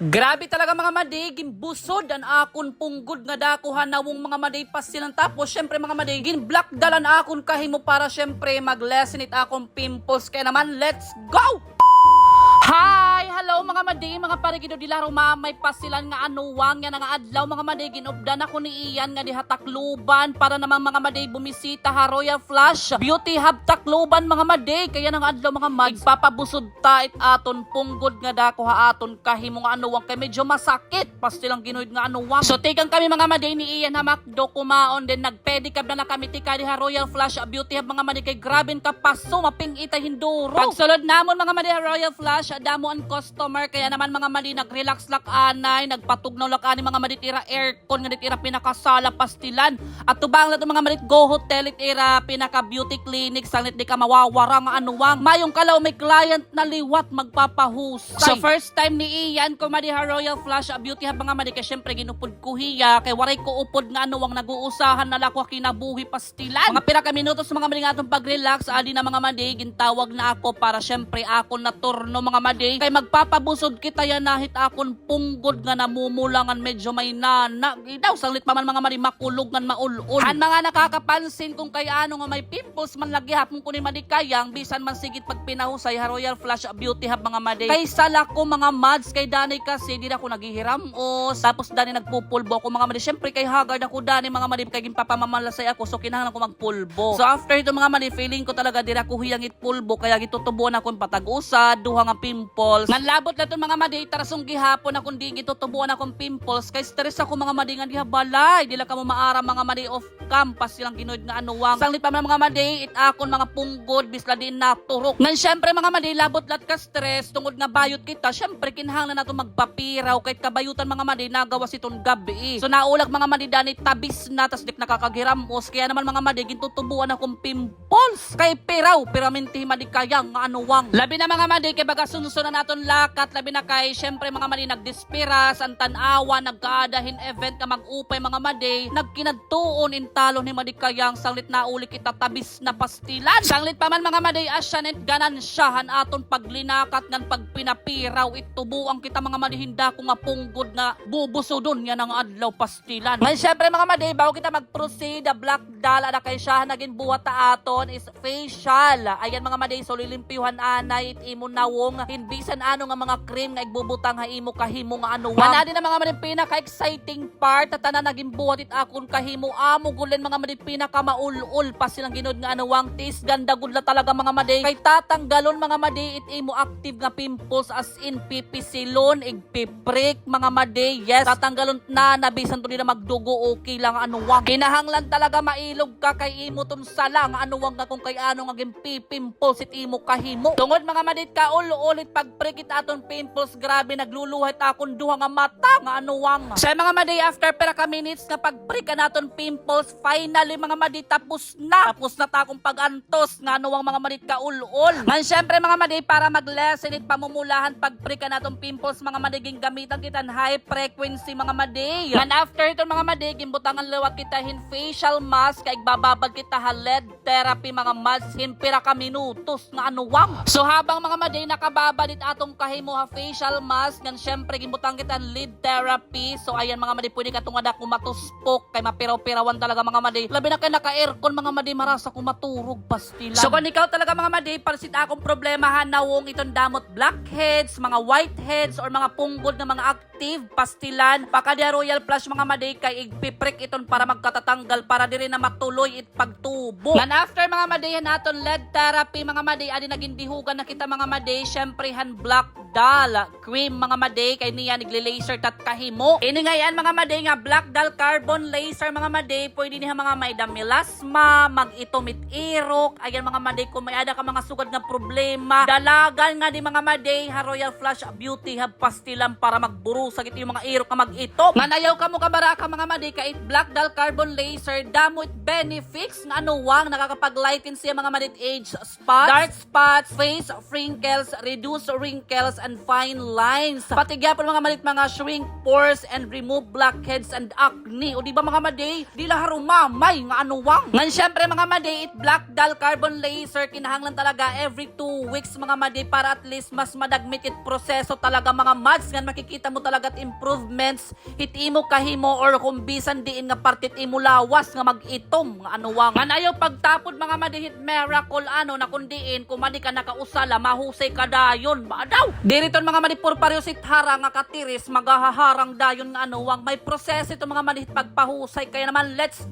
Grabe talaga mga maday, gimbusod ang akon punggod nga dakuhan nawong mga maday pas silang tapos syempre mga maday, ginblock dalan akon kahimo para syempre mag-lessen it akong pimples kaya naman let's go! Hi! Hello mga maday, mga parigido di laro mamay pasilan nga anuwang yan nga adlaw mga maday, ginubdan ako ni Ian nga diha Tacloban para namang mga maday bumisita ha Royal Flush Beauty Hub Tacloban mga maday, kaya nang adlaw mga mads papabusod ta it aton punggod nga dako ha aton kahimo nga anuwang kay medyo masakit pastilang ginoyd nga anuwang. So tigang kami mga maday ni Ian ha Macdo kumaon din nagpedicab na kami tika diha Royal Flush Beauty Hub mga maday kay graben ka paso maping ita hinduro. Pagsulod namon mga maday Royal Flush damo ang customer kaya naman mga mali nag-relax lak anay nagpatugnaw lak ani mga mali tira aircon nga tira pinakasala pastilan at tubang la mga mali go hotel tira pinaka beauty clinic sanglit di ka mawawara nga anuwang mayong kalaw may client na liwat magpapahusay. So first time ni Ian ko madi Royal Flush Beauty Hub mga mali kay syempre ginupod ko hiya kay waray ko upod nga anuwang nag-uusahan na lakwa kinabuhi pastilan mga pira ka minutos mga mali nga atong pag-relax adi na mga mali gintawag na ako para syempre ako na turno mga maday kay magpapabusod kita yan nahit akon punggod nga namumulangan medyo may nana daw sanglit pa man mga madi makulog ngan maulul han mga nakakapansin kung kay ano nga may pimples man lagi hapon kunin madikayang bisan man sigit pag pinahusay ha Royal Flush Beauty Hub mga maday kay sala ko mga mads kay dani kasi di na ako naghihiramos tapos dani nagpupulbo ako mga maday syempre kay haggard ako dani mga maday kay ginpapamamalasay ako so kinahanglan ko magpulbo so after ito mga maday feeling ko talaga di na ko hiyang itpulbo kaya gitutubuan akong patag-usad duha nga pimples. Manlabot na ito mga maday, tarasong gihapon akong di gitutubuan akong pimples. Kay stress ako mga maday nga diha balay. Dila ka mo maara mga maday off campus silang ginood nga anuwang. Sanglit pa mga maday, it akon mga punggod, bisla din naturok. Ngan syempre mga maday, labot lat ka stress, tungod nga bayot kita. Syempre kinahanglan nato magpapiraw. Kahit kabayutan mga maday, nagawa siton gabi. So naulag mga maday, dani tabis na, tas dik nakakagiramos. Kaya naman mga maday, gintutubuan akong pimples. Kay piraw, piraminti maday kayang nga anuwang. Labi na mga maday, kay baga sunsunan naton lakat labi na kay syempre mga mali nagdispiras ang tanawa nagkaadahin event ka mag-upay mga maday nagkinadtuon intalo ni madikayang sanglit na uli kita tabis na pastilan sanglit pa man mga maday asyanet ganan syahan aton paglinakat ngan pagpinapiraw itubuang kita mga maday hinda ko nga punggod nga bubusudon yan ang adlaw pastilan man syempre mga maday bago kita mag-proceed black dala na kay syahan naging buhat ta aton is facial ayan mga maday so lilimpyuhan anay it imo nawong hinbisan ano nga mga cream nga igbubutang ha imo kahimo nga anuwang. Manadi na mga maday pinaka-exciting part at tanan naging buhat it akon kahimo amo gulen mga maday pinaka maulul pa silang ginod nga anuwang tis ganda gud la talaga mga maday kay tatanggalon mga maday it imo active nga pimples as in pipisilon igpiprik mga maday yes tatanggalon na nabisan to nila magdugo okay lang anuwang kinahanglan talaga mailog ka kay imo tun sala nga anuwang nga kung kay ano nga pimples it imo kahimo tungod mga maday ka ulit pagprikit aton pimples grabe nagluluhat akon duha nga mata nga anuwang sa mga maday after pera ka minutes nga pagprik naton pimples finally mga maday tapos na ta akong pagantos nga anuwang mga maday ka ulol man syempre mga maday para mag-lessen it pamumulahan pagprik naton pimples mga maday gamitan kita high frequency mga maday man after ito mga maday gimbutangan liwat kita hin facial mask kay bababag kita ha LED therapy mga mads hin pira ka minutos nga anuwang so habang mga maday nakababadit atong kahimo ha facial mask ngan syempre gimbutang kita lead therapy so ayan mga maday pwede ka tungada ko matuspok kay mapiraw-pirawan talaga mga maday labi na kay naka-aircon mga maday marasa ko maturog pastilan so kung ikaw talaga mga maday parasit akong problema ha nawong itong damot blackheads mga whiteheads or mga punggod nga mga active pastilan pakadya Royal Flush mga maday kay igpiprik iton para magkatatanggal para diri na matuloy it pagtubo ngan after mga maday naton lead therapy mga maday adi naging dihugan na kita mga maday syempre han black dal cream mga maday kay niya nigle-laser tat kahimo ini nga yan mga maday nga black dal carbon laser mga maday pwede niya mga may damilasma mag-itomit irok ayan mga maday kung may ada ka mga sugad nga problema dalagan nga di mga maday ha Royal Flush Beauty Hub pastilan para magburu sagit yung mga irok ka mag-itom nga nayaw ka mo kabara ka mga maday kay black dal carbon laser damo it benefits nga anuwang nakakapag-lighten siya mga maday age spots dark spots face wrinkles reduce wrinkles wrinkles and fine lines. Pati gyapon mga malit mga shrink pores and remove blackheads and acne. O di ba mga maday, di lahar umamay nga anuwang. Ngan syempre mga maday, it black dull carbon laser kinahanglan talaga every 2 weeks mga maday para at least mas madagmit it proseso talaga mga mads nga makikita mo talaga at improvements hit imo kahimo or kung bisan diin nga partit imo lawas nga mag-itom nga anuwang. Ngan ayaw pagtapod mga maday hit miracle ano na kundiin kumadi ka nakausala mahusay ka dayon ba daw. Diriton mga maday por pareho sit hara nga katiris magahaharang dayon nga anuwang may proseso ito mga maday pagpahusay kaya naman let's